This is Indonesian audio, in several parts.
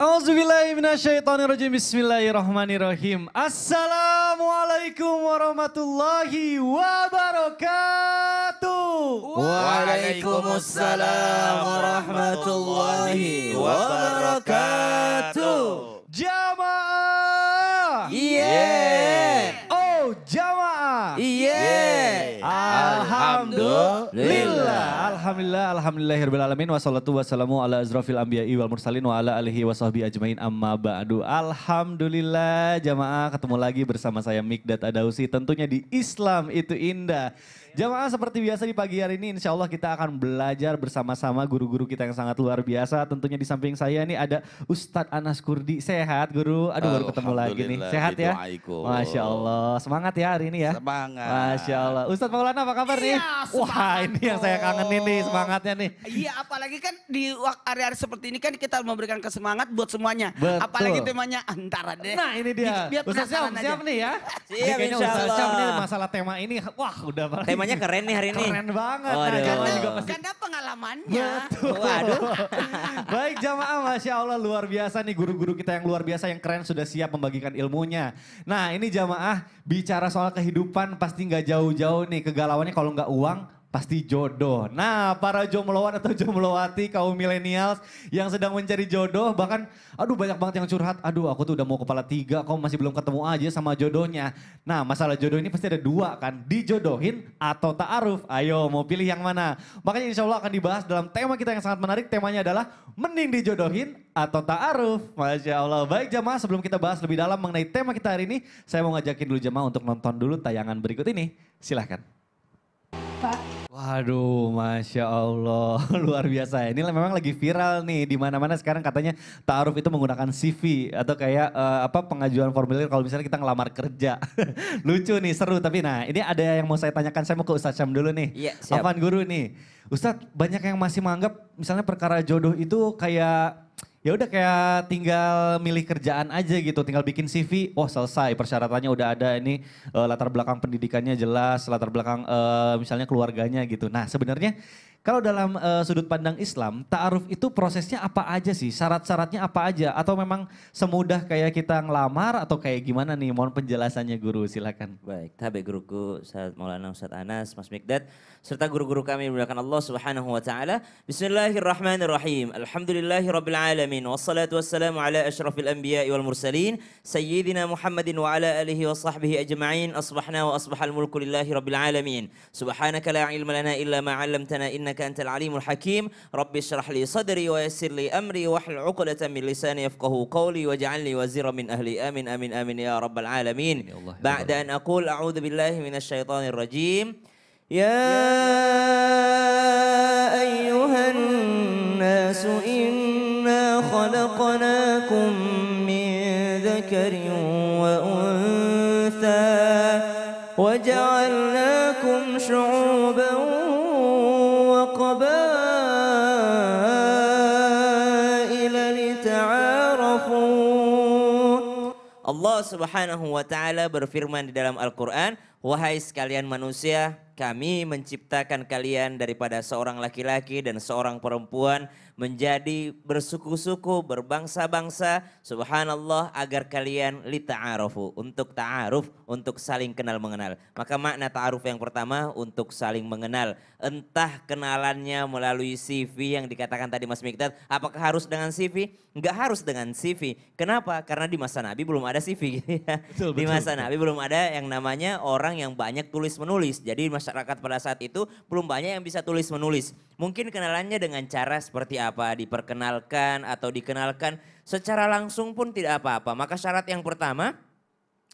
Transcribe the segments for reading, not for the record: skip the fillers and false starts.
Auzubillahiminasyaitonirrajim. Bismillahirrahmanirrahim. Assalamualaikum warahmatullahi wabarakatuh. Waalaikumsalam warahmatullahi wabarakatuh. Jamaah. Yeah. Oh jamaah. Yeah. Alhamdulillah. Alhamdulillahirrahmanirrahim. Wassalatu wassalamu ala azrafil anbiya'i wal mursalin wa ala alihi wa sahbihi ajmain amma ba'du. Alhamdulillah jamaah, ketemu lagi bersama saya Mikdad Adausi, tentunya di Islam itu Indah. Jamaah, seperti biasa di pagi hari ini insya Allah kita akan belajar bersama-sama guru-guru kita yang sangat luar biasa. Tentunya di samping saya nih ada Ustadz Anas Kurdi. Sehat guru? Aduh baru ketemu lagi nih. Sehat ya? Masya Allah. Semangat ya hari ini ya? Semangat. Masya Allah. Ustadz Maulana apa kabar nih? Wah ini yang saya kangenin nih semangatnya nih. Iya, apalagi kan di hari-hari seperti ini kan kita memberikan kesemangat buat semuanya. Betul. Apalagi temanya antara deh. Nah ini dia. Biar Ustadz penasaran siap aja. nih ya? Siap, Kayaknya insya Ustadz Allah. Syam nih masalah tema ini. Wah udah paling. Temanya keren nih hari ini. Keren banget. Waduh. Nah, jamaah juga pasti. Karena pengalamannya. Waduh. Baik jamaah, Masya Allah luar biasa nih guru-guru kita yang luar biasa yang keren sudah siap membagikan ilmunya. Nah ini jamaah bicara soal kehidupan pasti nggak jauh-jauh nih kegalauannya kalau nggak uang. Pasti jodoh. Nah para jombloan atau jombloati kaum milenials yang sedang mencari jodoh. Bahkan aduh banyak banget yang curhat. Aduh aku tuh udah mau kepala 3 kok masih belum ketemu aja sama jodohnya. Nah masalah jodoh ini pasti ada dua kan. Dijodohin atau ta'aruf. Ayo mau pilih yang mana? Makanya insya Allah akan dibahas dalam tema kita yang sangat menarik. Temanya adalah mending dijodohin atau ta'aruf. Masya Allah. Baik jamaah, sebelum kita bahas lebih dalam mengenai tema kita hari ini. Saya mau ngajakin dulu jamaah untuk nonton dulu tayangan berikut ini. Silahkan. Waduh, Masya Allah, luar biasa. Ini memang lagi viral nih, di mana-mana sekarang katanya ta'aruf itu menggunakan CV atau kayak pengajuan formulir kalau misalnya kita ngelamar kerja. Lucu nih, seru. Tapi nah ini ada yang mau saya tanyakan, saya mau ke Ustadz Syam dulu nih. Iya, siap. Afan Guru nih. Ustadz, banyak yang masih menganggap misalnya perkara jodoh itu kayak ya udah kayak tinggal milih kerjaan aja gitu, tinggal bikin CV, oh selesai persyaratannya udah ada ini, latar belakang pendidikannya jelas, latar belakang misalnya keluarganya gitu. Nah sebenarnya kalau dalam sudut pandang Islam, ta'aruf itu prosesnya apa aja sih? Syarat-syaratnya apa aja? Atau memang semudah kayak kita ngelamar atau kayak gimana nih? Mohon penjelasannya guru, silakan. Baik, tabe guruku Ustaz Maulana Ustaz Anas, Mas Mikdad, serta guru-guru kami yang dimuliakan Allah Subhanahu wa taala. Bismillahirrahmanirrahim. Alhamdulillahirabbil alamin. Wassalatu wassalamu ala asyrafil anbiya'i wal mursalin, sayyidina Muhammadin wa ala alihi wa sahbihi ajma'in. Asbahna wa asbahal mulku lillahi rabbil alamin. Subhanaka la ilma lana illa ma 'allamtana innaka antal alimul hakim. Rabbi shrah li sadri wa yassir li amri wahlul 'uqdatam min lisani yafqahu qawli waj'alni wazira min ahli. Amin amin amin ya rabbal alamin. Ba'da an aqul a'udzu billahi minasyaitonir rajim. Ya ayyuhan nasu inna khalaqnakum min dzakarin wa untha wa ja'alnakum syu'uban wa qabaila lita'arafu. Allah Subhanahu wa taala berfirman di dalam Al-Qur'an, wahai sekalian manusia, kami menciptakan kalian daripada seorang laki-laki dan seorang perempuan menjadi bersuku-suku, berbangsa-bangsa, subhanallah, agar kalian lita'arufu, untuk ta'aruf, untuk saling kenal mengenal. Maka makna ta'aruf yang pertama untuk saling mengenal. Entah kenalannya melalui CV yang dikatakan tadi Mas Mikdad, apakah harus dengan CV? Enggak harus dengan CV. Kenapa? Karena di masa Nabi belum ada CV. Betul, Di masa betul. Nabi belum ada yang namanya orang yang banyak tulis menulis. Jadi masyarakat pada saat itu belum banyak yang bisa tulis menulis. Mungkin kenalannya dengan cara seperti apa, diperkenalkan atau dikenalkan secara langsung pun tidak apa-apa. Maka syarat yang pertama,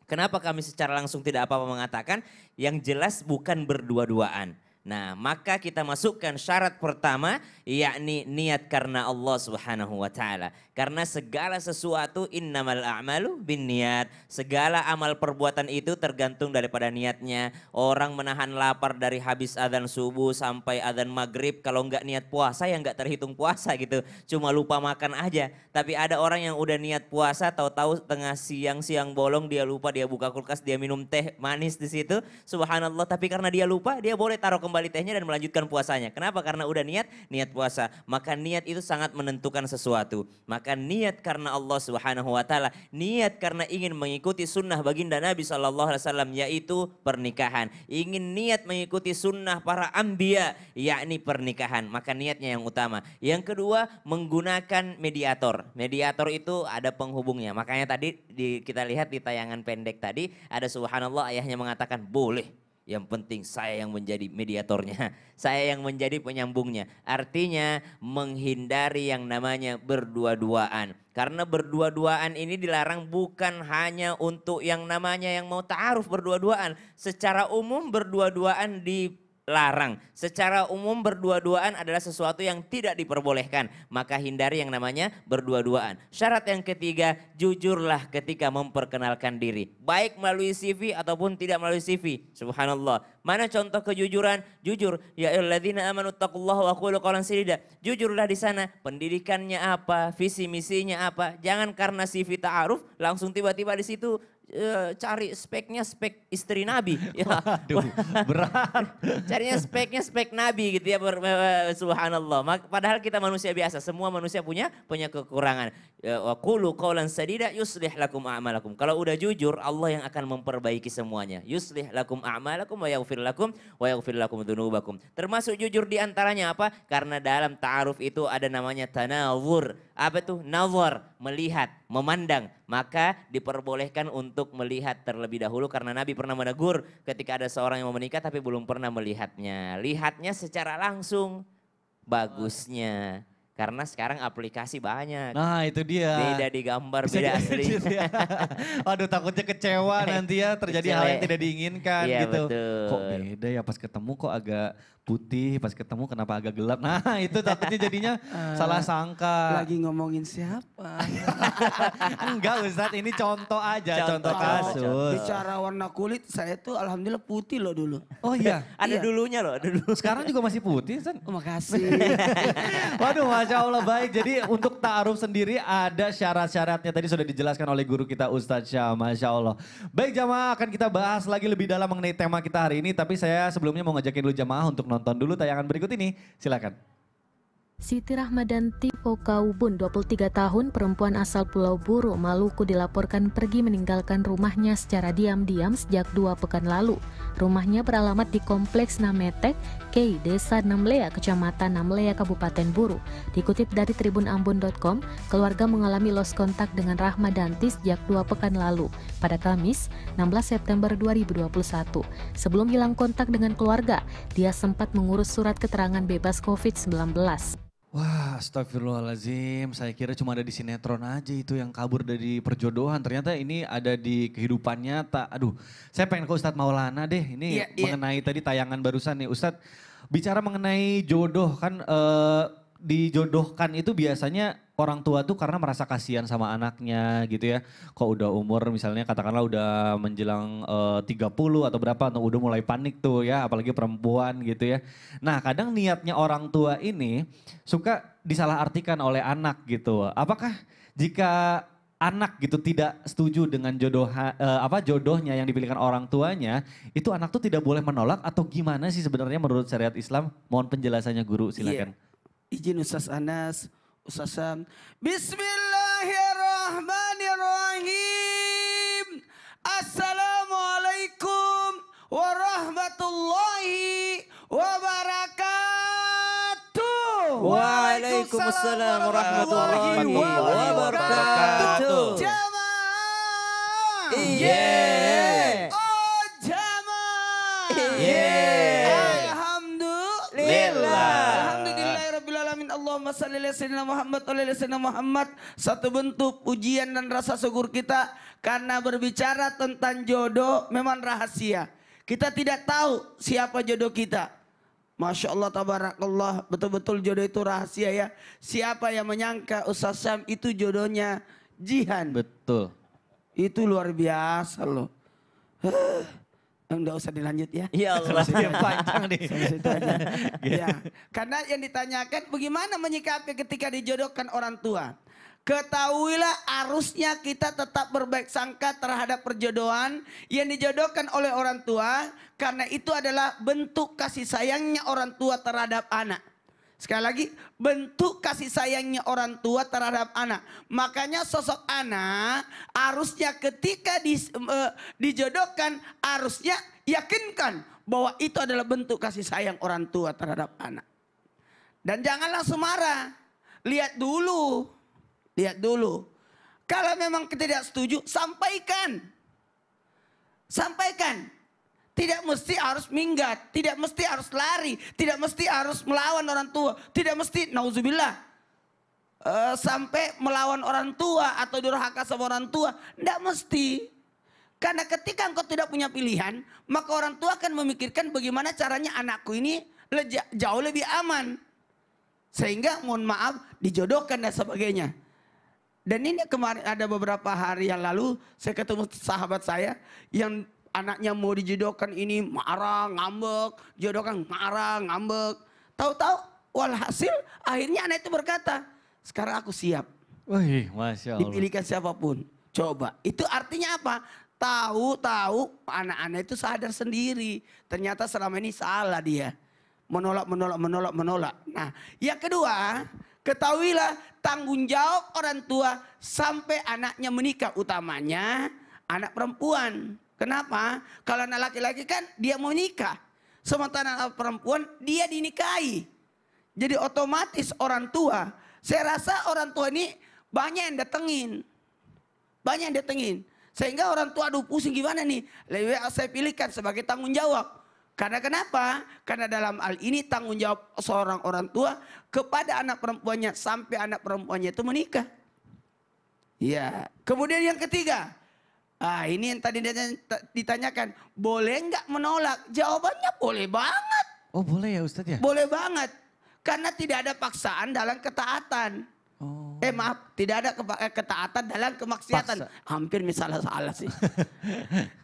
kenapa kami secara langsung tidak apa-apa mengatakan, yang jelas bukan berdua-duaan. Nah, maka kita masukkan syarat pertama, yakni niat karena Allah Subhanahu wa taala. Karena segala sesuatu innamal a'malu binniat. Segala amal perbuatan itu tergantung daripada niatnya. Orang menahan lapar dari habis adzan subuh sampai adzan maghrib, kalau enggak niat puasa ya enggak terhitung puasa gitu. Cuma lupa makan aja. Tapi ada orang yang udah niat puasa, tahu-tahu tengah siang bolong dia lupa, dia buka kulkas, dia minum teh manis di situ. Subhanallah, tapi karena dia lupa, dia boleh taruh kembali kembali tehnya dan melanjutkan puasanya. Kenapa? Karena udah niat puasa. Maka niat itu sangat menentukan sesuatu. Maka niat karena Allah Subhanahu wa taala, niat karena ingin mengikuti sunnah baginda Nabi SAW yaitu pernikahan. Ingin niat mengikuti sunnah para anbiya yakni pernikahan. Maka niatnya yang utama. Yang kedua menggunakan mediator. Mediator itu ada penghubungnya. Makanya tadi kita lihat di tayangan pendek tadi ada subhanallah ayahnya mengatakan boleh. Yang penting saya yang menjadi mediatornya, saya yang menjadi penyambungnya. Artinya menghindari yang namanya berdua-duaan. Karena berdua-duaan ini dilarang bukan hanya untuk yang namanya yang mau ta'aruf berdua-duaan. Secara umum berdua-duaan dilarang. Secara umum berdua-duaan adalah sesuatu yang tidak diperbolehkan. Maka hindari yang namanya berdua-duaan. Syarat yang ketiga, jujurlah ketika memperkenalkan diri. Baik melalui CV ataupun tidak melalui CV. Subhanallah. Mana contoh kejujuran? Jujur. Ya ayyuhalladzina amanu taqullaha wa qulu qawlan sadida. Jujurlah di sana. Pendidikannya apa? Visi misinya apa? Jangan karena CV ta'aruf langsung tiba-tiba di situ cari speknya spek istri Nabi. Ya. Waduh, berat. Carinya speknya spek Nabi gitu ya. Subhanallah. Padahal kita manusia biasa. Semua manusia punya kekurangan. Wa qulu qawlan sadida yuslih lakum a'malakum. Kalau udah jujur Allah yang akan memperbaiki semuanya. Yuslih lakum a'malakum wa yaghfir lakum dzunubakum. Termasuk jujur di antaranya apa? Karena dalam ta'aruf itu ada namanya tanawur. Apa itu? Nazar, melihat, memandang. Maka diperbolehkan untuk melihat terlebih dahulu karena Nabi pernah menegur ketika ada seorang yang mau menikah tapi belum pernah melihatnya. Lihatnya secara langsung bagusnya. Karena sekarang aplikasi banyak. Nah itu dia. Beda di gambar, beda asli. Waduh takutnya kecewa nanti ya terjadi hal yang tidak diinginkan Iya, gitu. betul. Kok beda ya pas ketemu kok agak putih, pas ketemu kenapa agak gelap. Nah itu takutnya jadinya salah sangka. Lagi ngomongin siapa? Enggak Ustadz ini contoh aja, contoh kasus. Bicara warna kulit saya tuh alhamdulillah putih loh dulu. Oh iya. Ada Iya. dulunya loh, ada dulu. Sekarang juga masih putih Ustadz. Oh, makasih. Waduh Masya Allah baik. Jadi untuk ta'aruf sendiri ada syarat-syaratnya. Tadi sudah dijelaskan oleh guru kita Ustadz Syah. Masya Allah. Baik jamaah akan kita bahas lagi lebih dalam mengenai tema kita hari ini. Tapi saya sebelumnya mau ngajakin dulu jamaah untuk nonton dulu tayangan berikut ini. Silakan. Siti Rahmadanti Fokaubun, 23 tahun, perempuan asal Pulau Buru, Maluku dilaporkan pergi meninggalkan rumahnya secara diam-diam sejak 2 pekan lalu. Rumahnya beralamat di Kompleks Nametek, Kei, Desa Namlea, Kecamatan Namlea, Kabupaten Buru. Dikutip dari tribunambon.com, keluarga mengalami lost kontak dengan Rahmadanti sejak 2 pekan lalu, pada Kamis, 16 September 2021. Sebelum hilang kontak dengan keluarga, dia sempat mengurus surat keterangan bebas COVID-19. Wah astagfirullahaladzim, saya kira cuma ada di sinetron aja itu yang kabur dari perjodohan. Ternyata ini ada di kehidupan nyata. Aduh, saya pengen ke Ustadz Maulana deh. Ini mengenai tadi tayangan barusan nih. Ustadz, bicara mengenai jodoh kan dijodohkan itu biasanya orang tua tuh karena merasa kasihan sama anaknya gitu ya. Kok udah umur misalnya katakanlah udah menjelang 30 atau berapa atau udah mulai panik tuh ya apalagi perempuan gitu ya. Nah kadang niatnya orang tua ini suka disalahartikan oleh anak gitu. Apakah jika anak gitu tidak setuju dengan jodohnya yang dipilihkan orang tuanya, itu anak tuh tidak boleh menolak atau gimana sih sebenarnya menurut syariat Islam? Mohon penjelasannya guru silakan. Izin Ustaz Anas, Ustaz Sam. Bismillahirrahmanirrahim. Assalamualaikum warahmatullahi wabarakatuh. Waalaikumsalam warahmatullahi wabarakatuh. Jamaah. Yeah. Oh jamaah. Yeah. Alhamdulillah. Alhamdulillahirrabbilalamin. Allahumma salli ala sayyidina Muhammad wa ala sayyidina Muhammad. Satu bentuk pujian dan rasa syukur kita karena berbicara tentang jodoh memang rahasia. Kita tidak tahu siapa jodoh kita. Masya Allah tabarakallah, betul-betul jodoh itu rahasia ya. Siapa yang menyangka Ustaz Syam itu jodohnya Jihan. Betul. Itu luar biasa loh. Enggak usah dilanjut ya. Ya Allah. Yang panjang nih. Sampai situ aja. Ya. Karena yang ditanyakan bagaimana menyikapi ketika dijodohkan orang tua. ketahuilah harusnya kita tetap berbaik sangka terhadap perjodohan yang dijodohkan oleh orang tua. Karena itu adalah bentuk kasih sayangnya orang tua terhadap anak. Sekali lagi, bentuk kasih sayangnya orang tua terhadap anak. Makanya sosok anak harusnya ketika dijodohkan harusnya yakinkan bahwa itu adalah bentuk kasih sayang orang tua terhadap anak. Dan jangan langsung marah. Lihat dulu. Lihat dulu. Kalau memang tidak setuju, sampaikan. Sampaikan. Tidak mesti harus minggat, tidak mesti harus lari, tidak mesti harus melawan orang tua, tidak mesti nauzubillah sampai melawan orang tua atau durhaka sama orang tua, tidak mesti. Karena ketika engkau tidak punya pilihan, maka orang tua akan memikirkan bagaimana caranya anakku ini jauh lebih aman. Sehingga mohon maaf dijodohkan dan sebagainya. Dan ini kemarin ada beberapa hari yang lalu saya ketemu sahabat saya yang anaknya mau dijodohkan ini marah, ngambek, jodohkan marah, ngambek. Tahu-tahu walhasil akhirnya anak itu berkata, sekarang aku siap. Wih, Masya Allah. Dipilihkan siapapun. Coba, itu artinya apa? Tahu-tahu anak-anak itu sadar sendiri. Ternyata selama ini salah dia. Menolak. Nah, yang kedua, ketahuilah tanggung jawab orang tua sampai anaknya menikah. Utamanya anak perempuan. Kenapa? Kalau anak laki-laki kan dia mau nikah. Sementara anak perempuan dia dinikahi. Jadi otomatis orang tua. Saya rasa orang tua ini banyak yang datengin. Banyak yang datengin. Sehingga orang tua aduh pusing gimana nih. Lebih baik saya pilihkan sebagai tanggung jawab. Karena kenapa? Karena dalam hal ini tanggung jawab seorang orang tua kepada anak perempuannya sampai anak perempuannya itu menikah. Ya. Kemudian yang ketiga. Ini yang tadi ditanyakan. Boleh nggak menolak? Jawabannya boleh banget. Oh boleh ya Ustadz ya? Boleh banget. Karena tidak ada paksaan dalam ketaatan. Oh. Maaf, tidak ada ketaatan dalam kemaksiatan. Paksa. Hampir misalnya salah sih.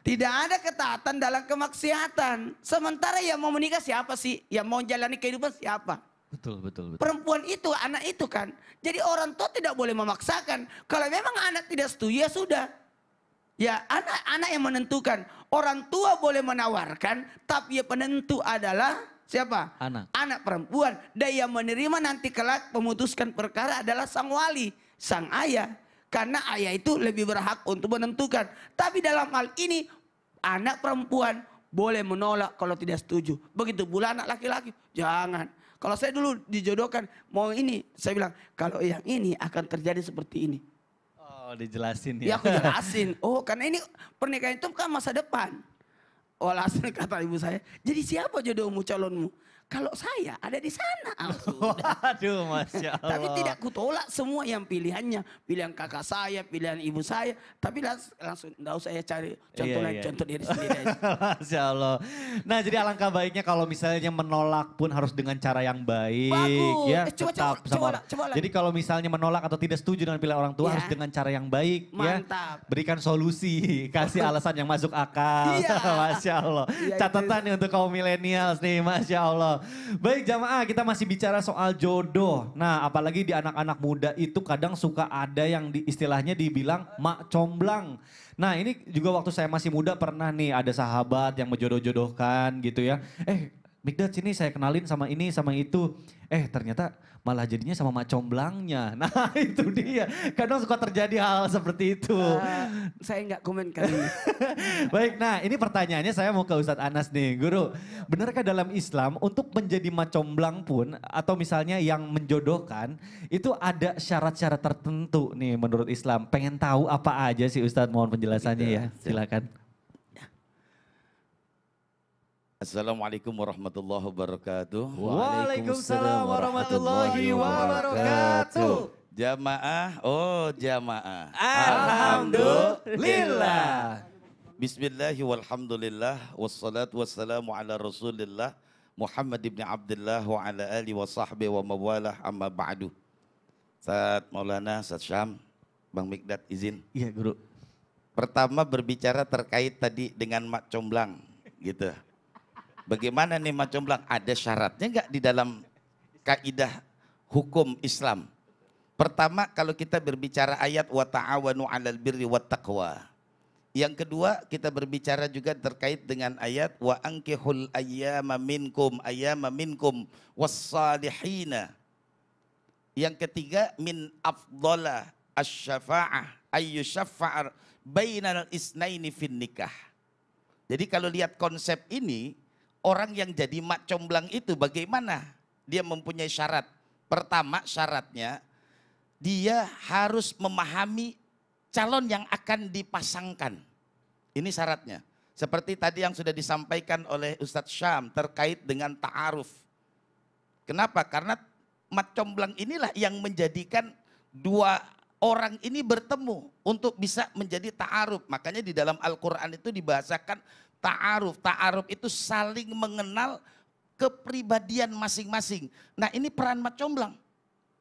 Tidak ada ketaatan dalam kemaksiatan. Sementara yang mau menikah siapa sih? Yang mau jalani kehidupan siapa? Betul. Perempuan itu, anak itu kan. Jadi orang tua tidak boleh memaksakan. Kalau memang anak tidak setuju ya sudah. Ya anak-anak yang menentukan. Orang tua boleh menawarkan. Tapi yang penentu adalah siapa? Anak perempuan. Dan yang menerima nanti kelak memutuskan perkara adalah sang wali. Sang ayah. Karena ayah itu lebih berhak untuk menentukan. Tapi dalam hal ini anak perempuan boleh menolak kalau tidak setuju. Begitu pula anak laki-laki. Jangan. Kalau saya dulu dijodohkan mau ini. Saya bilang kalau yang ini akan terjadi seperti ini. Oh dijelasin Ya ya. aku jelasin. Oh karena ini pernikahan itu kan masa depan. Walhasil kata ibu saya. Jadi siapa jodohmu calonmu? Kalau saya ada di sana. Waduh Masya Allah. Tapi tidak kutolak semua yang pilihannya. Pilihan kakak saya, pilihan ibu saya. Tapi langsung enggak usah saya cari contoh lain, contoh diri sendiri aja. Masya Allah. Nah jadi alangkah baiknya kalau misalnya menolak pun harus dengan cara yang baik. Bagus. Ya, Coba. Jadi kalau misalnya menolak atau tidak setuju dengan pilihan orang tua Ya. harus dengan cara yang baik. Mantap. Ya. Berikan solusi, kasih alasan yang masuk akal. Iya. Masya Allah. Iya, Catatan nih untuk kaum milenials nih, Masya Allah. Baik jamaah, kita masih bicara soal jodoh. Nah apalagi di anak-anak muda itu kadang suka ada yang istilahnya dibilang mak comblang. Nah ini juga waktu saya masih muda pernah nih ada sahabat yang menjodoh-jodohkan gitu ya. Mikdad sini saya kenalin sama ini sama itu. Ternyata malah jadinya sama mak comblangnya. Nah itu dia. Kadang suka terjadi hal seperti itu. Saya nggak komen kali ini. Baik, nah ini pertanyaannya saya mau ke Ustadz Anas nih. Guru, benarkah dalam Islam untuk menjadi mak comblang pun atau misalnya yang menjodohkan itu ada syarat-syarat tertentu nih menurut Islam. Pengen tahu apa aja sih Ustadz, mohon penjelasannya ya. Silakan. Assalamualaikum warahmatullahi wabarakatuh. Waalaikumsalam warahmatullahi wabarakatuh. Jamaah, jamaah. Alhamdulillah. Bismillahi walhamdulillah. Wassalatu wassalamu ala rasulillah. Muhammad ibn Abdullah wa ala alihi wa sahbihi wa mawalah amma ba'du. Saat Maulana, Saat Syam, Bang Mikdad izin. Iya guru. Pertama berbicara terkait tadi dengan mak comblang gitu. Bagaimana nih mak comblang? Ada syaratnya enggak di dalam kaidah hukum Islam? Pertama, kalau kita berbicara ayat wa ta'awanu 'alal birri wat taqwa. Yang kedua, kita berbicara juga terkait dengan ayat wa ankihul ayyama minkum was-salihina. Yang ketiga, min afdhala asy-syafa'ah ayyusyaffa'a bainal isnaini fin nikah. Jadi kalau lihat konsep ini, orang yang jadi mak comblang itu bagaimana? Dia mempunyai syarat. Pertama syaratnya, dia harus memahami calon yang akan dipasangkan. Ini syaratnya. Seperti tadi yang sudah disampaikan oleh Ustadz Syam terkait dengan ta'aruf. Kenapa? Karena mat comblang inilah yang menjadikan dua orang ini bertemu untuk bisa menjadi ta'aruf. Makanya di dalam Al-Quran itu dibahasakan ta'aruf. Ta'aruf itu saling mengenal kepribadian masing-masing. Nah ini peran mat comblang.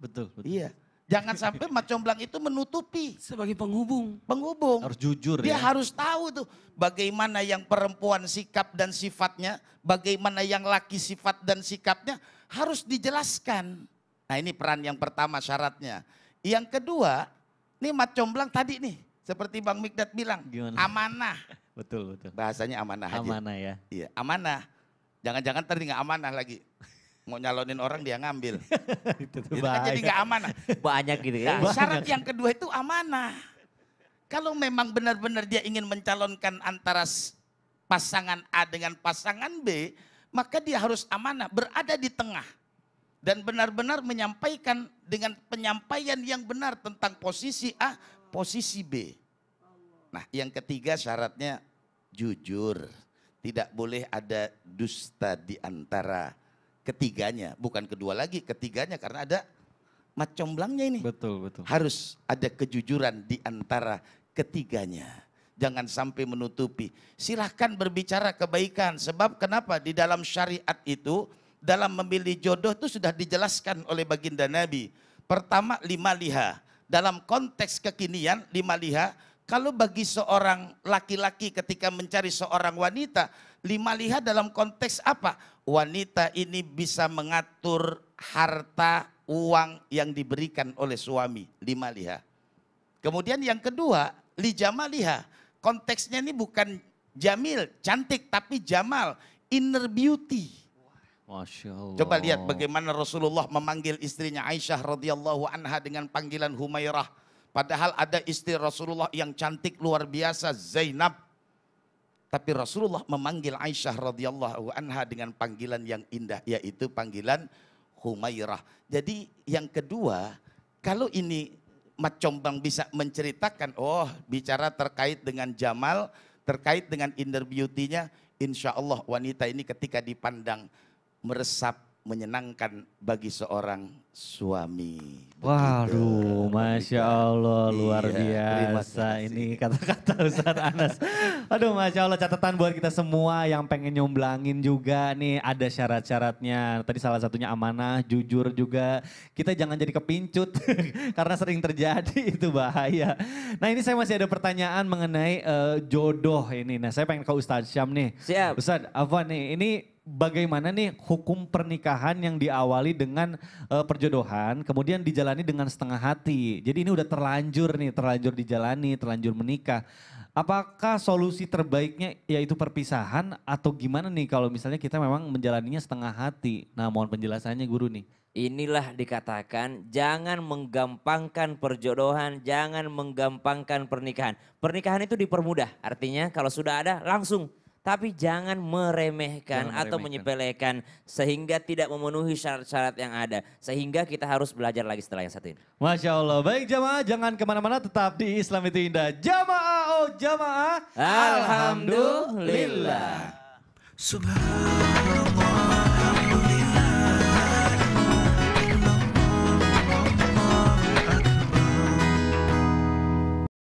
Betul. Iya. Jangan sampai mat comblang itu menutupi. Sebagai penghubung. Penghubung. Harus jujur Dia ya. harus tahu tuh bagaimana yang perempuan sikap dan sifatnya, bagaimana yang laki sifat dan sikapnya harus dijelaskan. Nah ini peran yang pertama syaratnya. Yang kedua, ini mat comblang tadi nih, seperti Bang Mikdad bilang, Gimana? amanah. Betul. Bahasanya amanah aja. Amanah ya. Iya, amanah. Jangan-jangan tadi nggak amanah lagi. Mau nyalonin orang dia ngambil. Itu Itu kan jadi nggak amanah. Banyak gitu ya. Nah, syarat yang kedua itu amanah. Kalau memang benar-benar dia ingin mencalonkan antara pasangan A dengan pasangan B, maka dia harus amanah, berada di tengah. Dan benar-benar menyampaikan dengan penyampaian yang benar tentang posisi A, posisi B. Nah yang ketiga syaratnya jujur. Tidak boleh ada dusta di antara ketiganya. Bukan kedua lagi, ketiganya karena ada mat comblangnya ini. Betul. Harus ada kejujuran di antara ketiganya. Jangan sampai menutupi. Silahkan berbicara kebaikan. Sebab kenapa? Di dalam syariat itu, dalam memilih jodoh itu sudah dijelaskan oleh baginda Nabi. Pertama 5 liha. Dalam konteks kekinian 5 liha. Kalau bagi seorang laki-laki ketika mencari seorang wanita, 5 liha dalam konteks apa? Wanita ini bisa mengatur harta uang yang diberikan oleh suami. 5 liha. Kemudian yang kedua, li jamaliha. Konteksnya ini bukan jamil, cantik, tapi jamal, inner beauty. Masya Allah. Coba lihat bagaimana Rasulullah memanggil istrinya Aisyah radhiyallahu anha dengan panggilan Humairah. Padahal ada istri Rasulullah yang cantik luar biasa, Zainab. Tapi Rasulullah memanggil Aisyah radhiyallahu anha dengan panggilan yang indah, yaitu panggilan Humairah. Jadi yang kedua, kalau ini mat comblang bisa menceritakan, oh bicara terkait dengan jamal, terkait dengan inner beauty-nya, insya Allah wanita ini ketika dipandang meresap, menyenangkan bagi seorang suami. Waduh, Masya Allah, luar Iya, terima biasa kasih. ini kata-kata Ustadz Anas. Aduh, Masya Allah, catatan buat kita semua yang pengen nyomblangin juga nih, ada syarat-syaratnya. Tadi salah satunya amanah, jujur juga. Kita jangan jadi kepincut, karena sering terjadi, itu bahaya. Nah ini saya masih ada pertanyaan mengenai jodoh ini. Nah saya pengen ke Ustadz Syam nih. Siap. Ustadz, apa nih, ini bagaimana nih hukum pernikahan yang diawali dengan perjodohan, kemudian dijalani dengan setengah hati. Jadi ini udah terlanjur nih, terlanjur dijalani, terlanjur menikah. Apakah solusi terbaiknya yaitu perpisahan atau gimana nih kalau misalnya kita memang menjalaninya setengah hati? Nah mohon penjelasannya guru nih. Inilah dikatakan jangan menggampangkan perjodohan, jangan menggampangkan pernikahan. Pernikahan itu dipermudah, artinya kalau sudah ada langsung. Tapi jangan meremehkan atau menyepelekan sehingga tidak memenuhi syarat-syarat yang ada. Sehingga kita harus belajar lagi setelah yang satu ini. Masya Allah, baik jamaah jangan kemana-mana, tetap di Islam itu indah. Jamaah, oh jamaah. Alhamdulillah. Subhanallah, alhamdulillah.